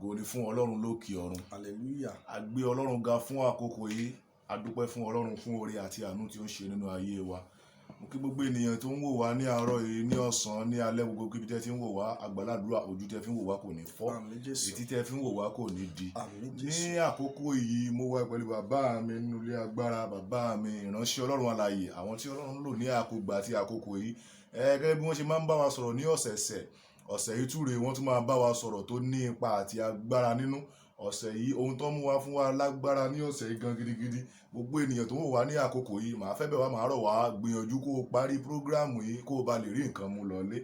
Ògo ni fún Ọlọ́run lókè ọ̀run. Hallelujah. A gbé Ọlọ́run ga fún àkókò yìí. A dúpẹ́ fún Ọlọ́run fún oore àti àánú tí ó ń ṣe nínú ayé wa. Mo kí gbogbo ènìyàn tó ń wò wá ní àárọ̀ yìí, ní ọ̀sán, ní alẹ́, gbogbo ibi tẹ́ ti ń wò wá. Àgbàládùúrà ojú tẹ́ fi ń wò wá kò ní fọ́. Etí tẹ́ fi ń wò wá kò ní di. Ní àkókò yìí mo wà pẹ̀lú bàbá mi nínú ilé agbára, bàbá mi ìránṣẹ́ Ọlọ́run alààyè, àwọn tí Ọlọ́run lò ní àkógbà àti àkókò yìí. Gẹ́gẹ́ bí wọ́n ṣe máa ń bá wa sọ̀rọ̀ ní ọ̀sẹ̀ yìí túre wọ́n tún máa bá wa sọ̀rọ̀ tó ní ipa àti agbára nínú. Ọ̀sẹ̀ yìí ohun tó mú wá fún wa lágbára ní ọ̀sẹ̀ yìí gan gidigidi. Gbogbo ènìyàn tó ń wò wá ní àkókò yìí, màá fẹ́ bẹ̀ wá, màá rọ̀ wá, gbìyànjú kó o parí prógráàmù yìí kó o bá lè rí nǹkan mú lọlé.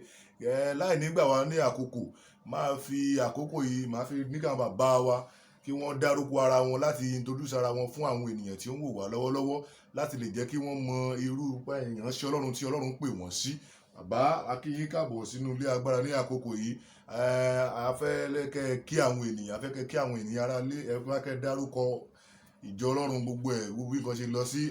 Láì nígbà wá ní àkókò, máa fi àkókò yìí, máa fi nígbà bàbá wa kí wọ́n dárúkọ ara wọn láti introduce ara wọn fún àwọn ènìyàn tí ó ń wò wá lọ́wọ́lọ́wọ́ láti lè jẹ́ kí wọ́n mọ irú ìránṣẹ́ Ọlọ́run tí Ọlọ́run pè wọ́n sí. Bàbá, a kí yín káàbọ̀ sínú ilé agbára ní àkókò yìí. A fẹ́ kẹ́ kí àwọn ènìyàn, a fẹ́ kẹ́ kí àwọn ènìyàn ará ilé, ẹ fẹ́ kẹ́ dárúkọ ìjọ Ọlọ́run gbogbo ẹ̀, gbogbo nǹkan ṣe lọ sí,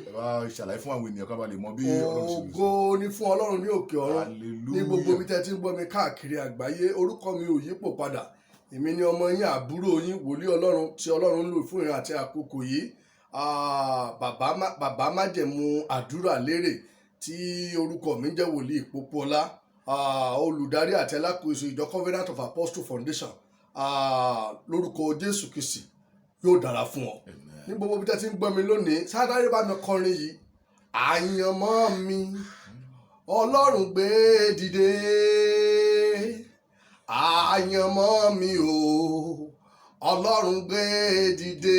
ṣàlàyé fún àwọn ènìyàn ká bá lè mọ bí Ọlọ́run ṣe lọ sí. Ògo ni fún Ọlọ́run ní òkè ọ̀run. Hallelujah. Ní gbogbo ibi tẹ́ ti ń gbọ́ mi káàkiri àgbáyé, orúkọ mi ò yípo padà. Èmi ni ọmọ yín, àbúrò yín, wòlíì Ọlọ́run tí Ọlọ́run ń lò fún ìran àti àkókò yìí. Bàbá májẹ̀mú àdúrà lérè tí orúkọ mi jẹ́ wòlíì Pópóọlá. Olùdarí àti alákòóso ìjọ Covenant of Apostle Foundation. Lórúkọ Jésù Kristi yóò dára fún ọ. Ní gbogbo ibi tẹ́ ti ń gbọ́ mi lónìí, sáré bá mi kọrin yìí. Àyànmọ́ mi Ọlọ́run gbé dìde, àyànmọ́ mi o Ọlọ́run gbé dìde,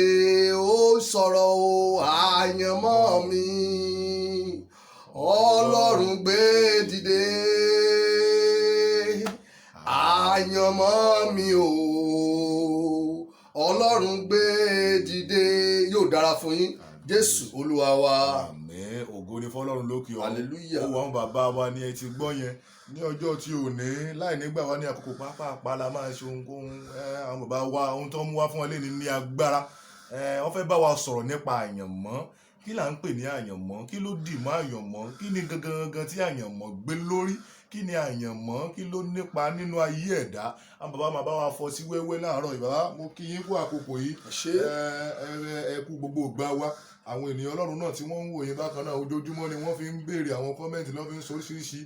ó sọ̀rọ̀ o àyànmọ́ mi Ọlọ́run gbé dìde, àyànmọ́ mi o Ọlọ́run gbé dìde. Yóò dára fún yín, Jésù Olúwa wa. Àmín. Ògo ni fún Ọlọ́run lókè ọ̀run. Hallelujah. Ó wà àwọn bàbá wa ní ẹ ti gbọ́ yẹn ní ọjọ́ tí ò ní láì nígbà wá ní àkókò pápá la máa ṣe ohunkóhun. Àwọn bàbá wa ohun tó ń mú wá fún wa lé ní agbára. Wọ́n fẹ́ bá wa sọ̀rọ̀ nípa àyànmọ́. Kí là ń pè ní àyànmọ́? Kí ló dì mọ́ àyànmọ́? Kí ni gangan tí àyànmọ́ gbé lórí? Kí ni àyànmọ́? Kí ló nípa nínú ayé ẹ̀dá? Àwọn bàbá máa bá wa fọ́ sí wẹ́wẹ́ láàárọ̀ yìí. Bàbá, mo kí yín kú àkókò yìí. Ẹ kú gbogbo ìgbà wa. Àwọn ènìyàn Ọlọ́run náà tí wọ́n ń wò yín bákan náà ojoojúmọ́ ni wọ́n fi ń béèrè àwọn kọ́mẹ́ǹtì, lọ́ fi ń sọ oríṣiríṣi.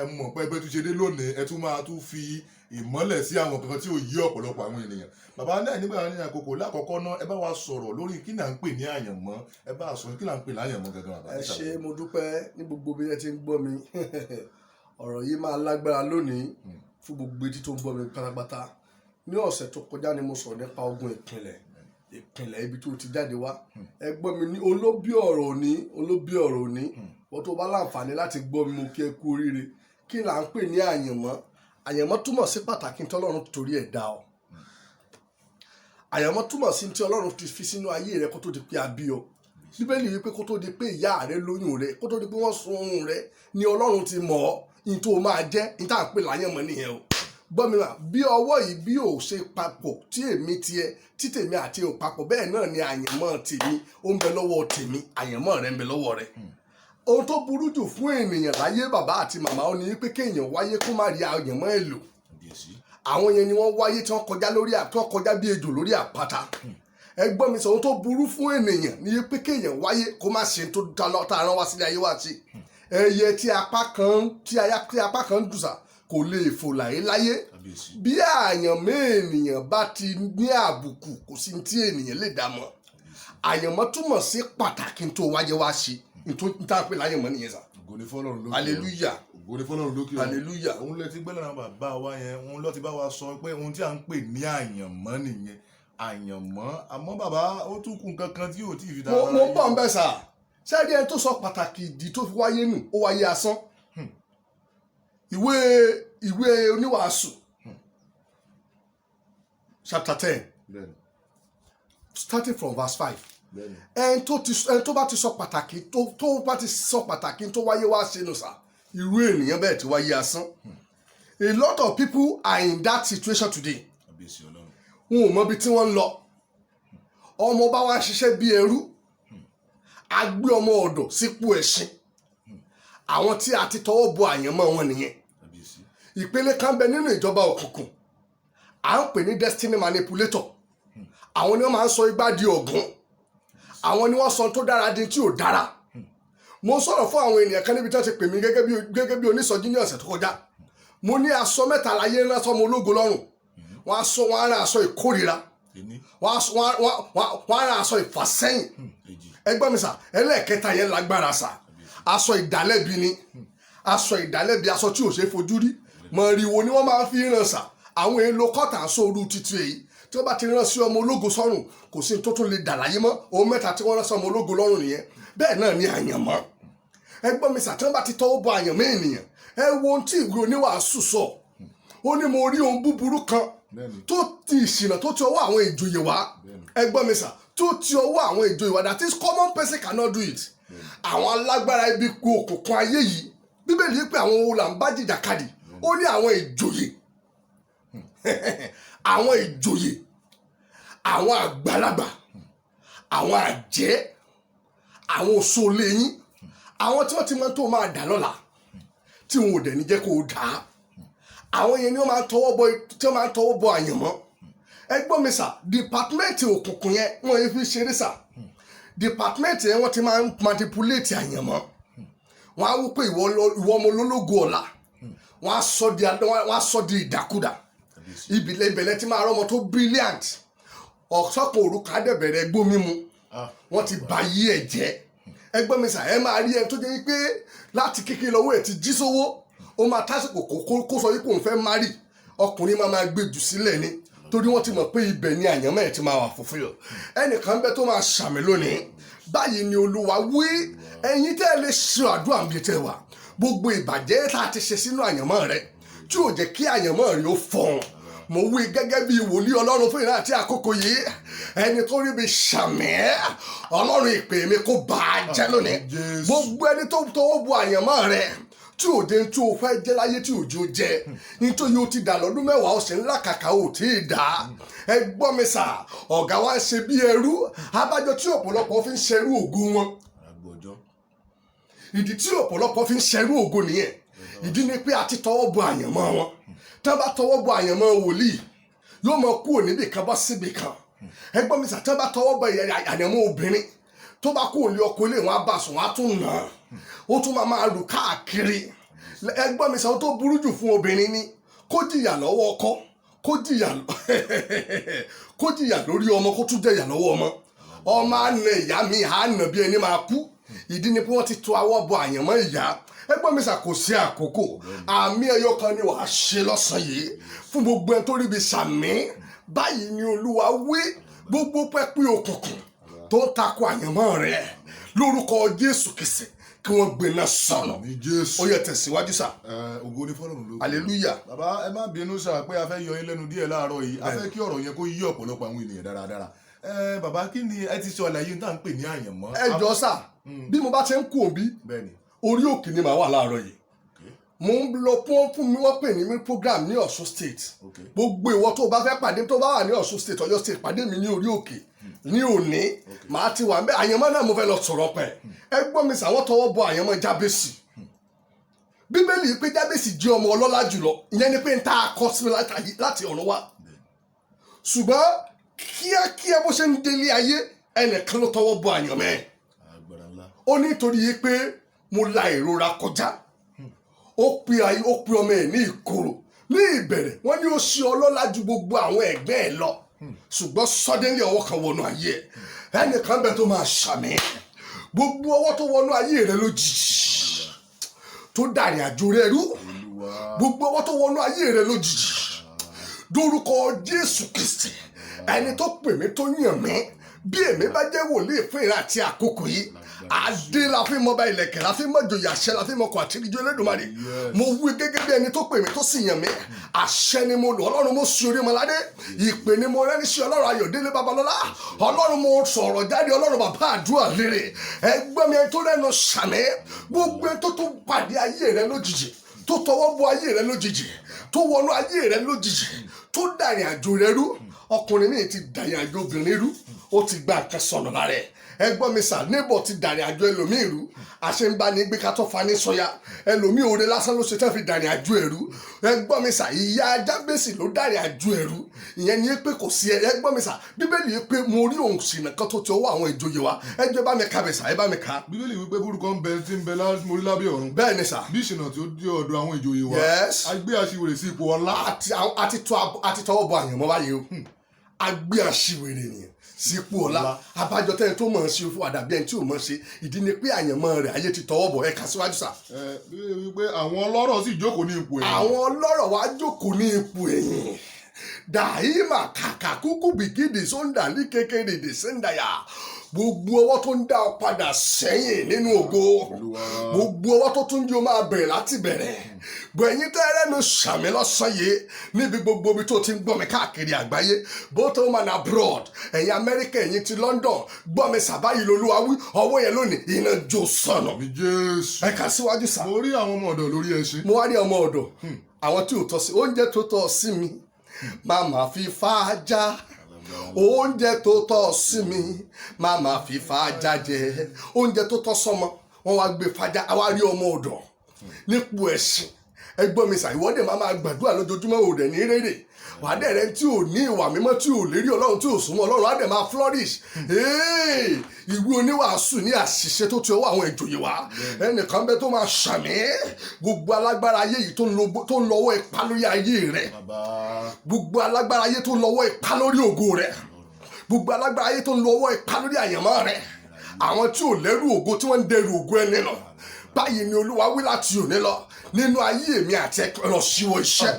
Mo mọ̀ pé ẹgbẹ́ tó ṣe dé lónìí, ẹ tún máa tún fi ìmọ́lẹ̀ sí àwọn kankan tí ò yí ọ̀pọ̀lọpọ̀ àwọn ènìyàn. Bàbá náà nígbà ní àkókò lákọ̀ọ́kọ́ náà, ẹ bá wa sọ̀rọ̀ lórí kí là ń pè ní àyànmọ́. Ẹ bá wa sọ̀rọ̀ kí là ń pè láyànmọ́ gangan bàbá. Ẹ ṣé, mo dúpẹ́ ní gbogbo ibi tẹ́ ti ń gbọ́ mi. Ọ̀rọ̀ yìí máa lágbára lónìí fún gbogbo etí tó ń gbọ́ mi pátápátá. Ní ọ̀sẹ̀ tó kọjá ni mo sọ̀rọ̀ nípa ogun ìpìlẹ̀ ibi tó ti jáde wá. Ẹ gbọ́ mi ní olóbí ọ̀rọ̀ òní. Wọ́n tó bá láǹfààní láti gbọ́ mi, mo kí ẹ kú oríire. Kí là ń pè ní àyànmọ́? Àyànmọ́ túmọ̀ sí pàtàkì tí Ọlọ́run torí ẹ̀ dá ọ. Àyànmọ́ túmọ̀ sí tí Ọlọ́run ti fi sínú ayé rẹ kó tó di pé a bí ọ. Bíbélì wípé kó tó di pé ìyá rẹ lóyún rẹ, kó tó di pé wọ́n sun oorun rẹ, ni Ọlọ́run ti mọ̀ ọ́ ní tó máa jẹ́, ní tá à ń pè láyànmọ́ nìyẹn o. Gbọ́ mi wá, bí ọwọ́ yìí bí ò ṣe papọ̀ tí èmi tiẹ̀, tí tèmi àti ò papọ̀, bẹ́ẹ̀ náà ni àyànmọ́ tèmi ó ń bẹ lọ́wọ́ tèmi, àyànmọ́ rẹ ń bẹ lọ́wọ́ rẹ. Ohun tó burú jù fún ènìyàn láyé bàbá àti màmá ó ní pé kéèyàn wáyé kó má rí àyànmọ́ ẹ̀ lò. Àwọn yẹn ni wọ́n wáyé tí wọ́n kọjá bí ejò lórí àpáta. Ẹ gbọ́ mi sọ, ohun tó burú fún ènìyàn ní pé kéèyàn wáyé kó má ṣe tó tá a rán wá sílé ayé wá sí. Ẹyẹ tí apá kan dùsà kò lè fò láyé. Bí àyànmọ́ ènìyàn bá ti ní àbùkù, kò sí tí ènìyàn lè dá mọ̀. Àyànmọ́ túmọ̀ sí pàtàkì tó wáyé wá sí. Níta pé láyànmọ́ nìyẹn sà. Ògo ni fún Ọlọ́run lókè ọ̀run. Hallelujah. Ògo ni fún Ọlọ́run lókè ọ̀run. Hallelujah. Òun lẹ ti gbẹ́ lára bàbá wa yẹn, òun ló ti bá wa sọ pé ohun tí à ń pè ní àyànmọ́ nìyẹn. Àyànmọ́, àmọ́ bàbá ó tún kù nǹkan kan tí ò tí ì fi dára. Mo bọ̀ ń bẹ̀ sà. Ṣé ẹni tó sọ pàtàkì ìdí tó fi wáyé nù, ó wáyé asán. Ìwé oníwàásù chapter 10 starting from verse 5. Ẹni tó bá ti sọ pàtàkì tó wáyé wá sínú sà, irú ènìyàn bẹ́ẹ̀ ti wáyé asán. A lot of people are in that situation today. Wọn ò mọ ibi tí wọ́n ń lọ. Ọmọ bá wá ṣiṣẹ́ bí ẹrú, a gbé ọmọ ọ̀dọ̀ sípò ẹṣin. Àwọn tí a ti tọwọ́ bọ àyànmọ́ wọn nìyẹn. Ìpele kan bẹ nínú ìjọba òkùnkùn. à ń pè ní destiny manipulator. Àwọn ni wọ́n máa ń sọ igbá di ọ̀gùn. Àwọn ni wọ́n sọ tó dára di tí ò dára. Mo sọ̀rọ̀ fún àwọn ènìyàn kan níbi tí wọ́n ti pè mí gẹ́gẹ́ bí onísọjí ní ọ̀sẹ̀ tó kọjá. Mo ní aṣọ mẹ́ta láyé ńlá sọmọ ológo lọ́rùn. Wọ́n á rán aṣọ ìkórìíra. Wọ́n á rán aṣọ ìfàsẹ́yìn. Ẹgbọ́n mi sà, ẹlẹ́ẹ̀kẹta yẹn lágbára sà. Aṣọ ìdálẹ́bi ni. Aṣọ ìdálẹ́bi, aṣọ tí ò ṣe fojú rí. Mọ̀rìwò ni wọ́n máa fi ràn sà. Àwọn èèlò kọ́tà sóoru títí èyí. Tí wọ́n bá ti rán sí ọmọ ológo sọ́rùn, kò sí tó tún lè dà láyé mọ́. Ohun mẹ́ta tí wọ́n rán sí ọmọ ológo lọ́rùn nìyẹn. Bẹ́ẹ̀ náà ni àyànmọ́. Ẹgbọ́n mi sà, tí wọ́n bá ti tọwọ́ bọ àyànmọ́ ènìyàn, ẹ wo ohun tí ìwé oníwàásù sọ. Ó ní mo rí ohun búburú kan tó ti ìṣìnà tó ti ọwọ́ àwọn ìjòyè wá. Ẹgbọ́n mi sà, tó ti ọwọ́ àwọn ìjòyè wá, that is common person cannot do it. Àwọn alágbára ibi ku òkùnkùn ayé yìí, Bíbélì pé àwọn wo là ń bá jìjàkadì. Ó ní àwọn ìjòyè. Àwọn ìjòyè, àwọn àgbàlagbà, àwọn àjẹ́, àwọn òṣòlè yín, àwọn tí wọ́n ti mọ̀ tó máa dà lọ́la tí wọn ò dẹ̀ ní jẹ́ kó o dà á. Àwọn yẹn ni wọ́n máa ń tọwọ́ bọ àyànmọ́. Ẹgbọ́n mi sà, dìpátímẹ́ǹtì òkùnkùn yẹn wọ́n yẹn fi ṣeré sà. Dìpátímẹ́ǹtì yẹn wọ́n ti máa ń manipulate àyànmọ́. Wọ́n á wú pé ìwọ ọmọ olólógo ọ̀la. Wọ́n á sọ di ìdàkudà. Ìbẹ̀lẹ̀ ti máa rọ́mọ tó brilliant. Ọ̀sọ́kùn òrùka dẹ̀ bẹ̀rẹ̀ gbó mímu. Wọ́n ti bà yí ẹ̀ jẹ́. Ẹgbọ́n mi sà, ẹ máa rí ẹni tó jẹ́ pé láti kékeré lọ́wọ́ ẹ̀ ti jí sówó. Ó máa tásìkò kó sọ wípé òun fẹ́ márì. Ọkùnrin máa gbé jù sílẹ̀ ni. Torí wọ́n ti mọ̀ pé ibẹ̀ ni àyànmọ́ ẹ̀ ti máa wà fulfill. Ẹnìkan bẹ́ tó máa ṣàmì lónìí. Báyìí ni Olúwa wí. Ẹ̀yin tẹ́ ẹ lè ṣe àdúrà mi tẹ́ wà. Gbogbo ìbàjẹ́ tá a ti ṣe sínú àyànmọ́ rẹ tí ò jẹ́ kí àyànmọ́ rẹ ó fọ̀hún. Mo wí gẹ́gẹ́ bí wòlíì Ọlọ́run fún ìran àti àkókò yìí. Ẹni tó rí mi ṣàmì Ọlọ́run ìpè mi kó bà á jẹ́ lónìí. Gbogbo ẹni tó tọwọ́ bọ àyànmọ́ rẹ tí ò dé tí o fẹ́ jẹ́ láyé tí òjò jẹ́ nítorí o ti dà lọ́dún mẹ́wàá ó sì ń làkàkà ò tí ì dá. Ẹ gbọ́ mi sà, ọ̀gá wa ń ṣe bí ẹrú. Abájọ tí ọ̀pọ̀lọpọ̀ fi ń ṣerú ògo wọn. Ìdí tí ọ̀pọ̀lọpọ̀ fi ń ṣerú ògo nìyẹn. Ìdí ni pé a ti tọwọ́ bọ àyànmọ́ wọn. Tí wọ́n bá tọwọ́ bọ àyànmọ́ wòlíì, yóò mọ kúrò níbì kan bọ́ síbì kan. Ẹ gbọ́ mi sà, tí wọ́n bá tọwọ́ bọ àyànmọ́ obìnrin, tó bá kúrò ní ọkọ ilé wọn á bá sùn, wọn á tún nà án. Ó tún máa lù káàkiri. Ẹ gbọ́ mi sà, ó tó burú jù fún obìnrin ni kó jìyà lọ́wọ́ ọkọ, kó jìyà lórí ọmọ, kó tún jẹ̀yà lọ́wọ́ ọmọ. Ọmọ á nà ìyá mi, á nà bí ẹni máa kú. Ìdí ni pé wọ́n ti tọwọ́ bọ àyànmọ́ ìyá. Ẹ gbọ́ mi sà, kò sí àkókò. Àmì ẹyọ kan ni wàá ṣe lọ́sàn yìí fún gbogbo ẹni tó rí bi sàmì. Báyìí ni Olúwa wí. Gbogbo pẹ́pẹ́ òkùnkùn tó ń takò àyànmọ́ rẹ̀ lórúkọ Jésù Kristi kí wọ́n gbéná sọnù. Ó yẹ tẹ̀síwájú sà. Ògo ni fọ́lọ́run lókè. Hallelujah. Bàbá ẹ má bínú sà pé a fẹ́ yọ yín lẹ́nu díẹ̀ láàárọ̀ yìí. A fẹ́ kí ọ̀rọ̀ yẹn kó yí ọ̀pọ̀lọpọ̀ àwọn ènìyàn dáradára. Bàbá kí ni ẹ ti sọ àlàyé tá à ń pè ní àyànmọ́? Ẹ jọ sà, bí mo bá ti ń kú òbí, orí òkè ni màá wà láàárọ̀ yìí. Mo ń lọ fún mi wọ́n pè ní program ní Ọ̀ṣun State. Gbogbo ìwọ tó bá fẹ́ pàdé tó bá wà ní Ọ̀ṣun State, Ọ̀yọ́ State, pàdé mi ní orí òkè ní òní. Màá ti wà ń bẹ́. Àyànmọ́ náà mo fẹ́ lọ sọ̀rọ̀ pẹ̀. Ẹ gbọ́ mi sà, wọ́n tọwọ́ bọ àyànmọ́ Jábésì. Bíbélì pé Jábésì jẹ́ ọmọ ọlọ́lá jùlọ. Ìyẹn ni pé ń tá a kọ sí mi láti ọ̀run wá. Ṣùgbọ́n kíákíá bó ṣe ń délé ayé, ẹnìkan ló tọwọ́ bọ àyànmọ́ ẹ̀. Ó nítorí pé mo la ìrora kọjá. Ó pe ọmọ ẹ̀ ní ìkorò. Ní ìbẹ̀rẹ̀ wọ́n ní ó ṣe ọlọ́lá ju gbogbo àwọn ẹgbẹ́ ẹ̀ lọ. Ṣùgbọ́n suddenly ọwọ́ kan wọnú ayé ẹ̀. Ẹnìkan bẹ tó máa ṣàmì. Gbogbo ọwọ́ tó wọnú ayé rẹ lójijì tó dàrin àjò rẹ rú. Gbogbo ọwọ́ tó wọnú ayé rẹ lójijì dórúkọ Jésù Kristi, ẹni tó pè mí tó yàn mí. Bí èmi bá jẹ́ wòlíì fún ìran àti àkókò yìí, adé la fi mọ bá ilẹ̀kẹ̀, la fi mọ joyè, àṣẹ la fi mọ kọ àtìríjọ Olódùmarè. Mo wí gẹ́gẹ́ bí ẹni tó pè mí tó sì yàn mí. Àṣẹ ni mo lò, Ọlọ́run mo sì orí ọmọládé. Ìpè ni mo rẹ́ni sí Ọlọ́run Ayọ̀délé Babalọ́lá. Ọlọ́run mo sọ̀rọ̀ jáde, Ọlọ́run bàbá àdúrà lérè. Ẹgbẹ́ mi tó rẹ́nu sàmì. Gbogbo tó tún pàdé ayé rẹ lójijì, tó tọwọ́ bọ ayé rẹ lójijì, tó wọnú ayé rẹ lójijì, tó dàrin àjò rẹ rú. ọkùnrin míì ti dàyàn àjò obìnrin rú ó ti gba nǹkan sọnù lára ẹ̀. ẹ gbọ́ mi sà, neighbor ti dàrin àjò ẹlòmíì rú àṣẹ ń bá ní gbé kátó fani sọya ẹlòmíì òde lásán ló ṣe tẹ́ fi dàrin àjò ẹ̀rú. ẹ gbọ́ mi sà, ìyá Jábésì ló dàrin àjò ẹ̀rú. ìyẹn ni pé kò sí ẹ gbọ́ mi sà, bíbélì yìí pé mo rí òun ṣìnà kan tó ti ọwọ́ àwọn ìjòyè wa. ẹ jẹ́ bá mi ka bẹ̀ sà, ẹ bá mi ka. bíbélì wípé burúkú ń bẹ tí ń bẹ mórí lábẹ́ ọ̀run. bẹ́ẹ̀ ni sà. bí ìṣìnà tí ó dé ọ̀dọ̀ àwọn ìjòyè wa. Yes. a gbé aṣiwèrè sí ipò ọlá. àti tọwọ́ bọ àyànmọ́ báyìí o. a gbé aṣiwèrè nìyẹn sípò ọlá. abájọ tẹ́ni tó mọ̀ ọ́n ṣe fún àdàbí ẹni tí ò mọ̀ ṣe ìdí ni pé àyànmọ́ rẹ̀ ayé ti tọwọ́ bọ̀. ẹ kà síwájú sà. wípé àwọn ọlọ́rọ̀ sì jókòó ní ipò ẹ̀yìn. àwọn ọlọ́rọ̀ wá jókòó ní ipò ẹ̀yìn. dàímà kàkà kúkú bìkídì sóńdà ní kékeré dè sẹ́ńdàyà. gbogbo ọwọ́ tó ń dá ọ padà sẹ́yìn nínú ògo, gbogbo ọwọ́ tó tún jẹ́ o máa bẹ̀rẹ̀ láti bẹ̀rẹ̀. gbẹ̀yìn tẹ́rẹ́nu sàmì lọ́sàn yìí níbi gbogbo ibi tó ti ń gbọ́ mi káàkiri àgbáyé, both home and abroad, ẹ̀yin Amẹ́ríkà, ẹ̀yin ti London, gbọ́ mi sàbáyìí lolúwa wí, ọwọ́ yẹn lónìí iná jó sọnù. Jésù. ẹ kà síwájú sà. mo rí àwọn ọmọ ọ̀dọ̀ lórí ẹṣin. mo wá rí ọmọ ọ̀dọ̀ àwọn tí ò tọ́ sí oúnjẹ tó tọ́ sí mi màmá fi fàájà, oúnjẹ tó tọ́ sí mi màmá fi fàájà jẹ, oúnjẹ tó tọ́ sọmọ wọn wá gbé fàájà. àwa rí ọmọ ọ̀dọ̀ nípò ẹ̀sìn. ẹgbọ́n mi sà, ìwọ́dẹ máa gbàdúrà lójoojúmọ́ òdẹ ní rere wàdẹ rẹ tí ò ní ìwà mímọ́, tí ò lérí Ọlọ́run, tí ò súnmọ́ Ọlọ́run, á dẹ̀ máa flourish. ìwé oníwàásù ní àṣìṣe tó ti ọwọ́ àwọn ìjòyè wa. ẹnìkan bẹ tó máa ṣàmì gbogbo alágbára ayé yìí tó ń lọ́wọ́ ipá lórí ayé rẹ, gbogbo alágbára ayé tó ń lọ́wọ́ ipá lórí ògo rẹ, gbogbo alágbára ayé tó ń lọ́wọ́ ipá lórí àyànmọ́ rẹ, àwọn tí ò lẹ́rù ògo tí wọ́n ń dẹrù ògo ẹni lọ. báyìí ni Olúwa wí láti òní lọ nínú ayé èmi àti ẹ̀rọ ṣíwọ́ iṣẹ́.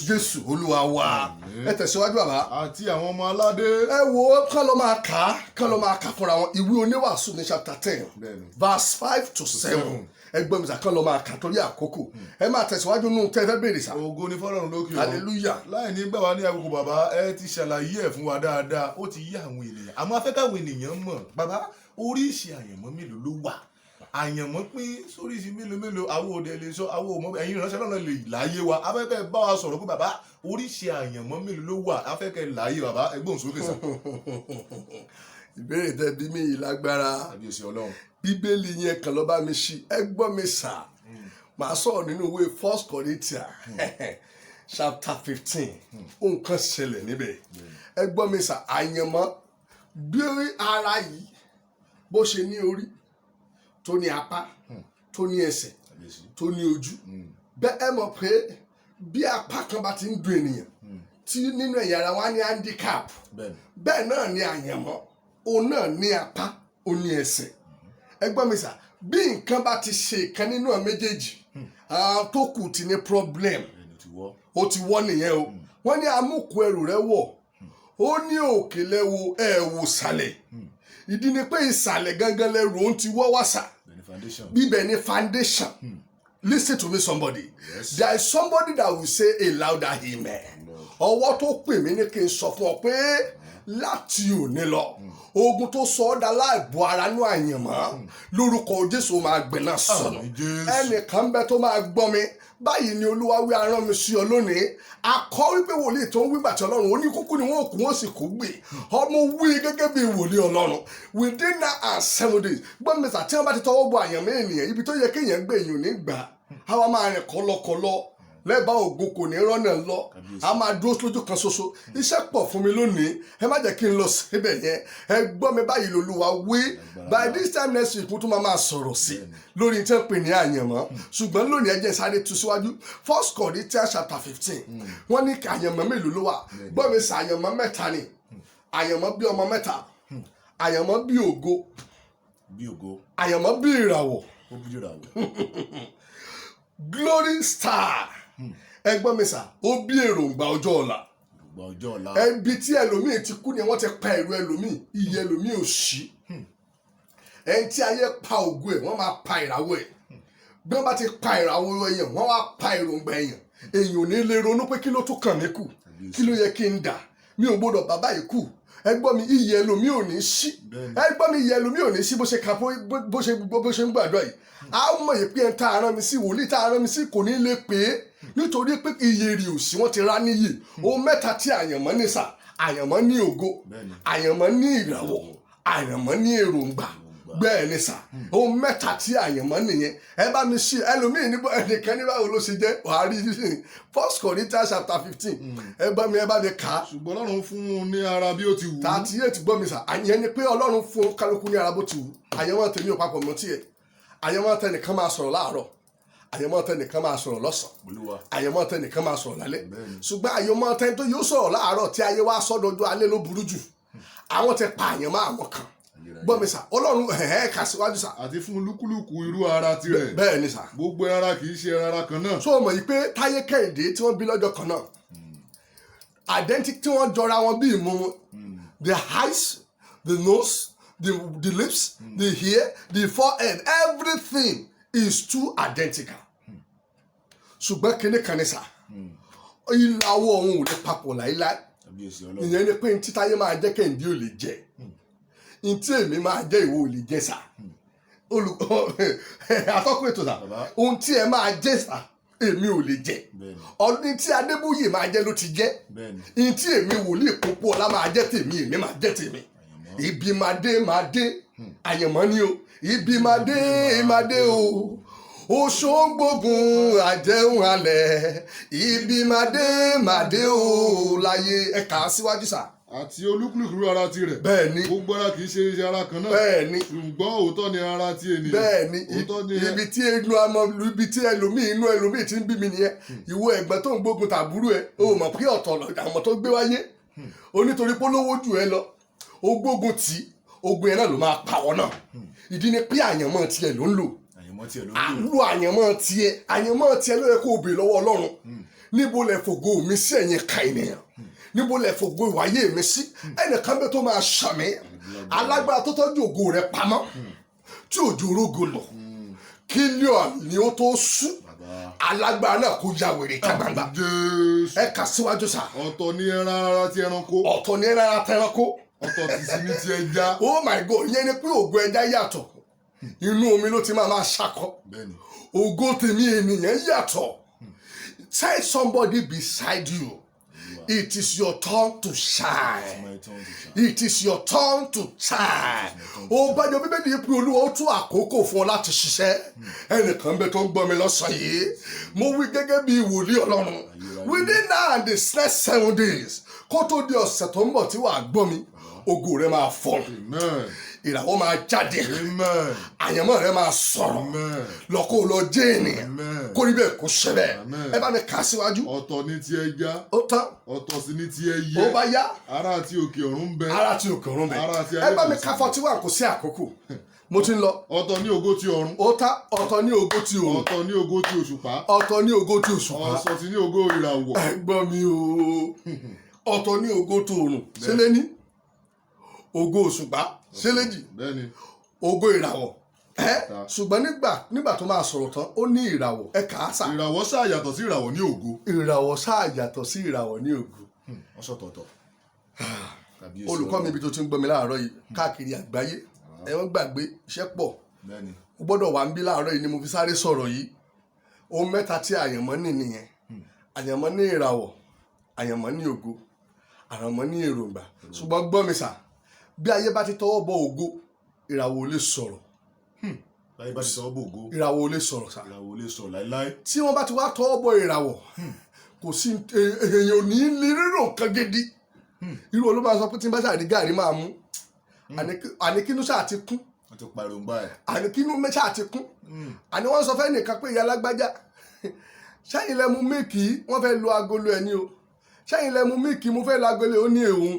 Jésù Olúwa wa. ẹ tẹ̀síwájú bàbá. àti àwọn ọmọ aládé. ẹ wo kán lọ máa kà fúnra wọn. ìwé oníwàásù ní chapter 10 verse 5 to 7. ẹgbẹ́ mi sà kán lọ máa kà torí àkókò. ẹ máa tẹ̀síwájú nù tẹ́ fẹ́ béèrè sà. ògo ni fọ́lọ́run lókè ọ̀run. hallelujah. láì ní gbà wá ní àkókò bàbá, ẹ ti ṣàlàyé ẹ̀ fún wa dáadáa, ó ti yé àwọn ènìyàn. àmọ́ afẹ́káwọn ènìyàn mọ̀ bàbá oríṣi àyànmọ́ mélòó ló wà. àyànmọ́ pín sóríṣi mélòó àwọn òde lè sọ, àwọn òmọ ẹ̀yin ìránṣẹ́ lọ́nà lè láyé wa. afẹ́kẹ́ bá wa sọ̀rọ̀ pé bàbá oríṣi àyànmọ́ mélòó ló wà, afẹ́kẹ́ láyé bàbá, ẹgbọ́n sókè sà. ìbéèrè tẹ bí mi yìí lágbára. àbíyèsí Ọlọ́run. bíbélì yẹn kan lọ bá mi ṣí. ẹ gbọ́ mi sà, màá sọ̀rọ̀ nínú ìwé 1 Corinthians chapter 15. nǹkan ṣẹlẹ̀ níbẹ̀. ẹ gbọ́ mi sà, àyànmọ́ bí ara yìí bó ṣe ní orí tó ní apá tó ní ẹsẹ̀ tó ní ojú, bẹ́ẹ̀ ẹ mọ̀ pé bí apá kan bá ti ń dùn ènìyàn tí nínú ẹ̀yà ara wa ní handicap, bẹ́ẹ̀ náà ní àyànmọ́, òun náà ní apá ó ní ẹsẹ̀. ẹ gbọ́ mi sà, bí nǹkan bá ti ṣe ìkan nínú ẹ̀ méjèèjì tó kù ti ní problem, ó ti wọ́ nìyẹn o. wọ́n ní amúkù ẹrù rẹ wọ̀, ó ní òkè lẹ́wọ̀ ẹ̀ wò sàlẹ̀. ìdí ni pé ìsàlẹ̀ gangan lẹ́rù òun ti wọ́ wá sà. bíbẹ̀ ni foundation. Listen to me somebody. Yes. There is somebody that will say a louder amen. ọwọ́ tó pè mí ní kí n sọ fún ọ pé láti òní lọ ogun tó sọ ọ́ dá láìbọ̀ ara nú àyànmọ́ lórúkọ Jésù máa gbẹ̀nà sọnù. ẹnìkan bẹ tó máa gbọ́ mi báyìí ni Olúwa wí arán mi sí ọ lónìí. akọ wípé wòlíì tó ń wí bàtí Ọlọ́run ó ní kúkú ni wọn ò kú wọn sì kú gbé ọmọ wí gẹ́gẹ́ bí wòlíì Ọlọ́run within that and 7 days. gbọ́n mi sà tí wọ́n bá ti tọwọ́ bọ àyànmọ́ ènìyàn ibi tó yẹ kéèyàn gbé èèyàn nígbà àwa máa rìn kọ́lọ́kọ́lọ́ lẹ́bàá ògo kò ní rọ́nà lọ a máa dúró lójú kan ṣoṣo. iṣẹ́ pọ̀ fún mi lónìí, ẹ má jẹ́ kí n lọ síbẹ̀ yẹn. ẹ gbọ́ mi báyìí lolúwa wí. by this time next week mo tún máa sọ̀rọ̀ sí lórí tí wọ́n pè ní àyànmọ́, ṣùgbọ́n lónìí ẹ jẹ́ sáré tú síwájú. 1 Corinthians chapter 15 wọ́n ní àyànmọ́ mélòó ló wà. gbọ́ mi sà, àyànmọ́ mẹ́ta ni. àyànmọ́ bí ọmọ mẹ́ta, àyànmọ́ bí ògo, àyànmọ́ bí ìràwọ̀, glory star. ẹgbọ́n mi sà, ó bí èròǹgbà ọjọ́ ọ̀la. ẹbí tí ẹlòmíì ti kú ni wọ́n ti pa èrò ẹlòmíì, iye ẹlòmíì ò sí. ẹni tí ayé pa ògo ẹ̀ wọ́n máa pa ìràwọ̀ ẹ̀. bí wọ́n bá ti pa ìràwọ̀ èèyàn wọ́n wá pa èròǹgbà èèyàn. èèyàn ò ní lè ronú pé kí ló tún kàn mí kù, kí ló yẹ kí n dà, mi ò gbọ́dọ̀ bàbá yìí kù. ẹgbọ́n mi iye ẹlòmíì ò ní sí. ẹgbọ́n mi iye ẹlòmíì ò ní sí bó ṣe kà bó ṣe ń gbàdúrà yìí. a mọ̀ yìí pé ẹ̀ ń ta arán mi sí wòlíì ta arán mi sí kò ní lè pè é nítorí pé iye rì ò sí wọ́n ti rá níyì. ohun mẹ́ta tí àyànmọ́ ní sà, àyànmọ́ ní ògo, àyànmọ́ ní ìràwọ̀, àyànmọ́ ní èròǹgbà. Bẹ́ẹ̀ ni sà, ohun mẹ́ta tí àyànmọ́ nìyẹn. Ẹ bá mi ṣí ẹlòmíì níbo ẹnìkan ní báwo ló ṣe jẹ́ wàá rí 1 Corinthians chapter 15. Ẹ bá mi kà á. Ṣùgbọ́n Ọlọ́run fún un ní ara bí ó ti wù. 38 gbọ́ mi sà, àyẹn ni pé Ọlọ́run fún kálukú ní ara bó ti wù. Àyànmọ́ tèmi ò papọ̀ mọ́ tiẹ̀. Àyànmọ́ tẹnìkan máa sọ̀rọ̀ láàárọ̀, àyànmọ́ tẹnìkan máa sọ̀rọ̀ lọ́sàn-án, àyànmọ́ tẹnìkan máa sọ̀rọ̀ lálẹ́. Ṣùgbọ́n àyànmọ́ tẹni tó yóò sọ̀rọ̀ láàárọ̀ tí ayé wa sọ́dọ̀ọ́jọ́ alẹ́ ló burú jù. Àwọn tẹ pa àyànmọ́ àwọn kan. Gbọ́ mi sà, Ọlọ́run kà síwájú sà. Àti fún olúkúlùkù irú ara tirẹ̀. Bẹ́ẹ̀ ni sà. Gbogbo ara kì í ṣe ara kan náà. So mọ̀ yìí pé Táyé Kẹ́hìndé tí wọ́n bí lọ́jọ́ kan náà, identity tí wọ́n jọra wọn bí ìmú wọn, the eyes, the nose, the lips, the hair, the forehead, everything is too identical. Ṣùgbọ́n kíní kan ní sà, ìlàwọ̀ ọ̀hún ò lè papọ̀ láíláí. Ìyẹn ni pé ntí Táyé máa jẹ́ Kẹ́hìndé ò lè jẹ́, ntí èmi máa jẹ́ ìwọ ò lè jẹ́ sà. Atọ́kùn ètò sà, ohun tí ẹ máa jẹ́ sà èmi ò lè jẹ́, ọdún tí Adébóyè máa jẹ́ ló ti jẹ́, ntí èmi Wòlíì Pópóọlá máa jẹ́ tèmi èmi máa jẹ́ tèmi. Ibi máa dé àyànmọ́ ni o, ibi máa dé o. Òṣòǹgbògùn àjẹun alẹ̀, ibi máa dé o láyé. Ẹ kà á síwájú sà. Àti olúkúlùkù ara tirẹ̀. Bẹ́ẹ̀ni. Gbogbo ara kì í ṣe iṣẹ́ ara kan náà. Bẹ́ẹ̀ni. Ṣùgbọ́n òótọ́ ni ara ti ènìyàn. Bẹ́ẹ̀ni. Òótọ́ ni ibi tí inú ẹlòmíì ti ń bí mi nìyẹn. Ìwọ ẹ̀gbọ́n tó ń gbógun tàbúrú ẹ, o mọ̀ pé ọ̀tọ̀ àwọn tó gbé wáyé. Onítorí polówó jù ẹ lọ, o gbógun tì, ogun yẹn náà ló máa pa ọ náà. Ìdí ni pé àyànmọ́ tiẹ̀ ló ń lò. Àlù àyànmọ́ tiẹ̀ ló yẹ kó o bèè lọ́wọ́ Ọlọ́run. Níbo lẹ fògo mi sí ẹ̀yin ka ènìyàn? Níbo lẹ fògo ìwáyé mi sí? Ẹnìkan bẹ tó máa ṣàmì, alágbára tó tọ́jú ògo rẹ̀ pamọ́ tí òjò orógo lọ kílíọ̀nù ni ó tó sú, alágbára náà kó ya wèrè ká gbangba. Ẹ kà síwájú sà. Ọ̀tọ̀ ni ẹran ara ti ẹranko. Ọ̀tọ̀ ni ẹran ara ti ẹranko. Ọ̀tọ̀ ti sí ní ti ẹja. Oh my God, ìyẹn ni pé ògo ẹja yàtọ̀, inú omi ló ti máa ṣakọ. Ògo tèmi ènìyàn yàtọ̀. Tell somebody beside you, it is your turn to shine. It is your turn to shine. Ó bá jọ Bíbélì yìí pé Olúwa ó tún àkókò fún ọ láti ṣiṣẹ́. Ẹnìkan bẹ tó ń gbọ́ mi lọ́sàn-án yìí. Mo wí gẹ́gẹ́ bí wòlíì Ọlọ́run. Within now the next 7 days, kó tó di ọ̀sẹ̀ tó ń bọ̀ tí wàá gbọ́ mi, ògo rẹ máa fọ́. Ìràwọ̀ máa jáde. Àyànmọ́ rẹ máa sọ̀rọ̀. Lọ kó lọ jẹ́ ènìyàn. Kó rí bẹ́ẹ̀ kó ṣe bẹ́ẹ̀. Ẹ bá mi kà á síwájú. Ọ̀tọ̀ ni ti ẹja. Ó tán. Ọ̀tọ̀ sì ni ti ẹyẹ. Ó bá yá. Ara àti òkè ọ̀run ń bẹ. Ara àti òkè ọ̀run ń bẹ. Ẹ bá mi ka 41 kò sí àkókò. Mo ti ń lọ. Ọ̀tọ̀ ní ògo ti ọ̀run. Ó tán. Ọ̀tọ̀ ní ògo ti òrùn. Ọ̀tọ̀ ní ògo ti òṣùpá. Ọ̀tọ̀ ní ògo ti òṣùpá. Ọ̀tọ̀ sì ní ògo ìràwọ̀. Ẹ gbọ́ mi o. Ọ̀tọ̀ ní ògo ti òrùn. Ṣé lé ní? Ògo òṣùpá. Ṣé léjì? Bẹ́ẹ̀ni. Ògo ìràwọ̀. Ṣùgbọ́n nígbà tó máa sọ̀rọ̀ tán ó ní ìràwọ̀. Ẹ kà á sà. Ìràwọ̀ ṣáà yàtọ̀ sí ìràwọ̀ ní ògo. Ìràwọ̀ ṣáà yàtọ̀ sí ìràwọ̀ ní ògo. Ọ̀ṣọ̀tọ̀tọ̀. Olùkọ́ mi ibi tó ti ń gbọ́ mi láàárọ̀ yìí káàkiri àgbáyé, ẹ wọ́n gbàgbé iṣẹ́ pọ̀. Mo gbọ́dọ̀ wà ń bí láàárọ̀ yìí ni mo fi sáré sọ̀rọ̀ yìí. Ohun mẹ́ta tí àyànmọ́ ní nìyẹn. Àyànmọ́ ní ìràwọ̀, àyànmọ́ ní ògo, àyànmọ́ ní èròǹgbà. Ṣùgbọ́n gbọ́ mi sà, bí ayé bá ti tọwọ́ bọ ògo, ìràwọ̀ ò lè sọ̀rọ̀. Láyé bá ti tọwọ́ bọ ògo. Ìràwọ̀ ò lè sọ̀rọ̀ sà. Ìràwọ̀ ò lè sọ̀rọ̀ láíláí. Tí wọ́n bá ti wá tọwọ́ bọ ìràwọ̀, kò sí èèyàn ò ní lè rírò nǹkan gidi. Irú olú máa sọ pé tí n bá ṣàrí gàrí máa mú. Àníkínú ṣáà ti kún. Wọ́n ti pariwo gbá ẹ̀. Àníkínú ṣáà ti kún. Àní wọ́n sọ fẹ́ nìkan pé ìyá alágbájá. Ṣẹ́yìn lẹ mu míìkì wọ́n fẹ́ lo agolo ẹ̀ ní o. Ṣẹ́yìn lẹ mu míìkì mo fẹ́ lo agolo ẹ̀ ó ní èhun.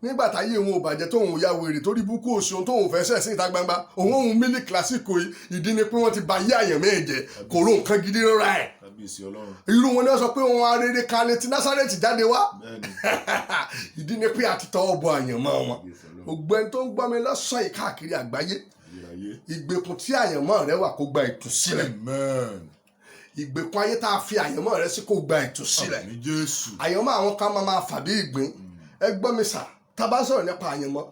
Nígbà táyé òun ò bàjẹ́ tóun ya wèrè torí búkú òṣùn tóun fẹ́ sẹ̀ sí ìta gbangba òun mílíkì lásìkò yìí ìdí ni pé wọ́n ti ba yé àyàn méje kò ró nǹkan gidi rárá ẹ̀. Irú wọn ni wọ́n sọ pé wọn arére kalẹ̀ tí Násárẹ́tì jáde wá. Ìdí ni pé a ti tọwọ́ bọ àyàn mọ́ wọn. Ògbẹ́ni tó ń gbọ́ mi lọ́sàn-án yìí káàkiri àgbáyé ìgbèkùn tí àyànmọ́ rẹ wà kó gba ìtúsílẹ̀. Ìgbèkùn ayé tá a fi àyànmọ́ rẹ sí kó gba ìtúsílẹ̀. Àyànmọ́ àwọn kan máa fà bí ìgbín. Ẹ gbọ́ mi sà, tá a bá sọ̀rọ̀ nípa àyànmọ́,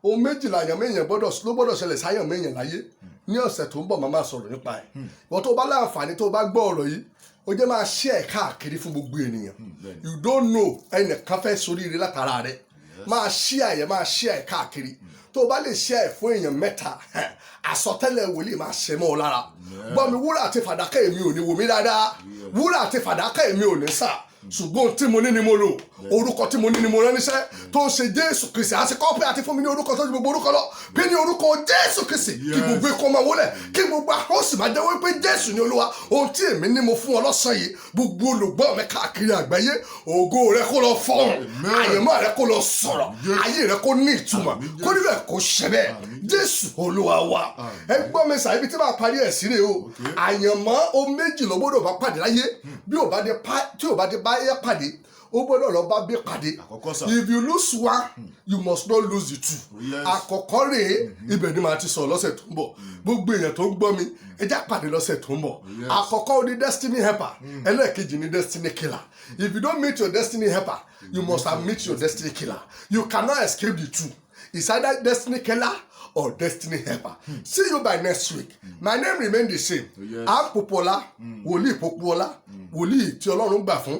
ohun méjìlá àyànmọ́ èèyàn ló gbọ́dọ̀ ṣẹlẹ̀ sáyànmọ́ èèyàn láyé. Ní ọ̀sẹ̀ tó ń bọ̀ máa sọ̀rọ̀ nípa ẹ̀. Ìwọ tó bá láǹfààní tó bá gbọ́ ọ̀rọ̀ yìí, ó jẹ́ máa share káàkiri fún gbogbo ènìyàn. You don't know ẹnìkan fẹ́ soríire látara rẹ̀. máa share ẹ̀ máa share ẹ̀ káàkiri tó o bá lè share ẹ̀ fún èèyàn mẹ́ta àsọtẹ́lẹ̀ wòlíì máa ṣẹ mọ́ ọ lára gbọ́ mi wúrà àti fàdákà èmi ò ní wò mí dáadáa wúrà àti fàdákà èmi ò ní sà ṣùgbọ́n tí mo ní ni mo lò orúkọ tí mo ní ni mo rán níṣẹ́ tó ń ṣe Jésù Kristi àti kọ́pẹ́ àti fún mi ní orúkọ tó ju gbogbo orúkọ lọ bí ní orúkọ Jésù Kristi kí gbogbo ikọ̀ máa wọlé kí gbogbo àwọn sì máa jẹ́wọ́ pé Jésù ni Olúwa ohun tí èmi ní mo fún ọ lọ́sàn yìí gbogbo olùgbọ́ mi káàkiri àgbáyé ògo rẹ kó lọ fọ́n àyẹ̀mọ́ rẹ kó lọ sọ̀rọ̀ ayé rẹ kó ní ìtumọ̀ kó níbẹ̀ kó ṣẹ bẹ́ẹ̀ Jésù Olúwa wa ẹ gbọ́ mi sàbí tí máa parí ẹ̀ síre o àyẹ̀mọ́ o méjì ló gbọ́dọ̀ bá pàdé láyé bí ò bá dé bá yẹ pàdé ó gbọ́dọ̀ lọ bá bí pàdé if you lose one you must not lose the two àkọ́kọ́ rèé ibẹ̀ ni màá ti sọ lọ́sẹ̀ tó ń bọ̀ gbogbo èèyàn tó ń gbọ́ mi ẹ já pàdé lọ́sẹ̀ tó ń bọ̀ àkọ́kọ́ ó ní destiny helper ẹlẹ́ẹ̀kejì ní destiny killer if you don't meet your destiny helper you must have meet your destiny killer you cannot escape the two it's either destiny killer or destiny helper. See you by next week. My name remain the same. I'm Popola, wòlíì Popola, wòlíì tí Ọlọ́run gbà fún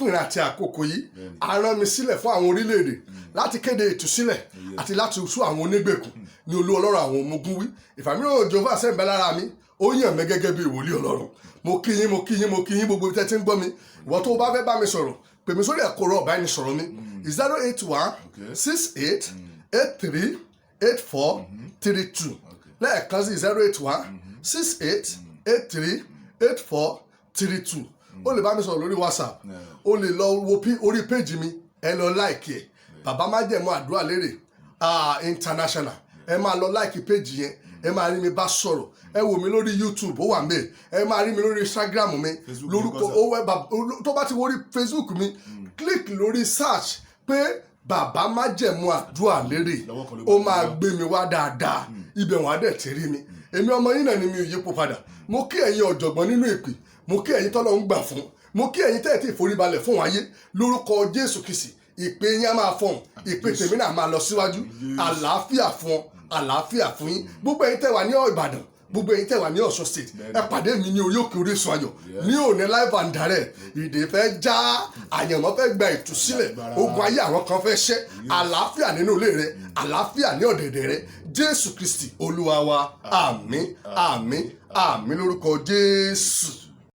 ìran àti àkókò yìí. A rán mi sílẹ̀ fún àwọn orílẹ̀-èdè láti kéde ìtúsílẹ̀ àti láti tú àwọn onígbèkùn ní Olú Ọlọ́run àwọn ọmọ ogun wí. Ìfàmìíràn Jehovah ṣẹ̀ ń bẹ lára mi, ó yàn mí gẹ́gẹ́ bí wòlíì Ọlọ́run. Mo kí yín gbogbo tẹ́ tí ń gbọ́ mi. Ìwọ tó bá fẹ́ bá mi sọ̀rọ̀, pè mí sórí ẹ̀kọ́ ọ̀bá ẹni sọ̀rọ̀ mi. 081 68 83 8432 lẹ́ẹ̀kan sí 081 68 83 8432 o lè bá mi sọ̀rọ̀ lórí WhatsApp o lè lọ wo orí péjì mi ẹ lọ láìkì ẹ bàbá májẹ̀mú àdúrà lérè international ẹ máa lọ láìkì péjì yẹn ẹ máa rí mi bá sọ̀rọ̀ ẹ wò mí lórí YouTube ó wà mí ẹ máa rí mi lórí Instagram mi lórúkọ tó bá ti wọrí Facebook mi click lórí search pé bàbá májẹ̀mú àdúrà lérè ó máa gbé mi wá dáadáa ibẹ̀ wọ́n á dẹ̀ ti rí mi èmi ọmọ yín náà ni mi ò yípo padà mo kí ẹ̀yin ọ̀jọ̀gbọ́n nínú ìpè mo kí ẹ̀yin tọ́lọ́run gbà fún mo kí ẹ̀yin tẹ́ẹ̀ tí ìforíbalẹ̀ fún wáyé lórúkọ Jésù Kristi ìpè yín á máa fọ̀hún ìpè tèmi náà máa lọ síwájú àlàáfíà fún ọ àlàáfíà fún yín gbogbo ẹ̀yin tẹ́ wà ní Ìbàdàn gbogbo ẹ̀yin tẹ́ wà ní Ọ̀ṣun state ẹ pàdé mi ní orí òkè Orísun Ayọ̀ ní òní live and direct ìdè fẹ́ já àyànmọ́ fẹ́ gba ìtúsílẹ̀ ogun ayé àwọn kan fẹ́ ṣẹ́ àlàáfíà nínú ilé rẹ àlàáfíà ní ọ̀dẹ̀dẹ̀ rẹ Jésù Kristi Olúwa wa àmín àmín àmín lórúkọ Jésù.